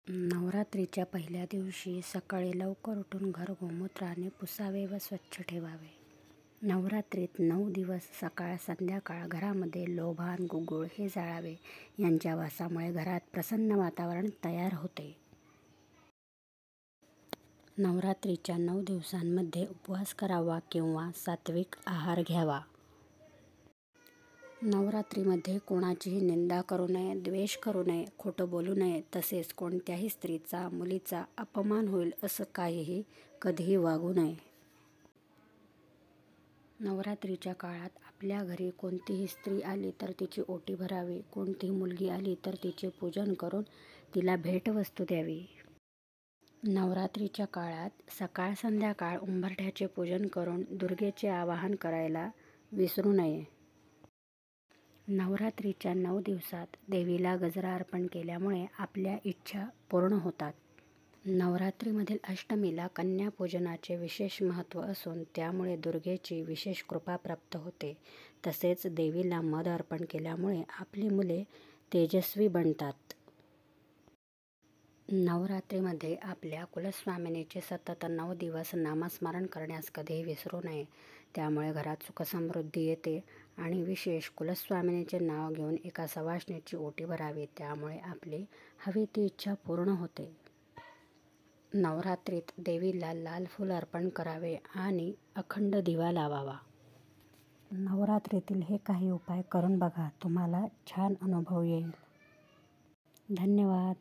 नवरात्रीच्या पहिल्या दिवशी सकाळी लवकर उठून घर गोमूत्राने पुसावे व स्वच्छ ठेवावे. नवरात्रीत 9 दिवस सकाळ संध्याकाळ घरामध्ये लोभान गुगुळ हे जाळावे. यांच्या वासामुळे घरात प्रसन्न वातावरण तयार होते. नवरात्रीच्या 9 दिवसांमध्ये उपवास करावा किंवा सात्विक आहार घ्यावा. नवरात्रीमध्ये कोणाचीही निंदा करू नये, द्वेष करू नये, खोटं बोलू नये, तसेच कोणत्याही स्त्रीचा, मुलीचा अपमान होईल असं काहीही कधीही वागू नये. नवरात्रीच्या काळात आपल्या घरी कोणतीही स्त्री आली तर तिची ओटी भरावी. कोणतीही मुलगी आली तर तिचे पूजन करून तिला भेटवस्तू द्यावी. नवरात्रीच्या काळात सकाळ संध्याकाळ उंबरठ्याचे पूजन करून दुर्गेचे आवाहन करायला विसरू नये. नवरात्रीच्या 9 दिवसात देवीला गजरा अर्पण केल्यामुळे आपल्या इच्छा पूर्ण होतात. नवरात्रीमधील अष्टमीला कन्या पूजनाचे विशेष महत्त्व असून त्यामुळे दुर्गेची विशेष कृपा प्राप्त होते. तसेच देवीला मध अर्पण केल्यामुळे आपली मुले तेजस्वी बनतात. नवरात्रीमध्ये आपल्या कुलस्वामिनीचे सतत 9 दिवस नामस्मरण करण्यास कधीही विसरू नये. त्यामुळे घरात सुखसमृद्धी येते आणि विशेष कुलस्वामिनीचे नाव घेऊन एका सवाष्णीची ओटी भरावी. त्यामुळे आपली हवी ती इच्छा पूर्ण होते. नवरात्रीत देवीला लाल फूल अर्पण करावे आणि अखंड दिवा लावावा. नवरात्रीतील हे काही उपाय करून बघा, तुम्हाला छान अनुभव येईल. धन्यवाद.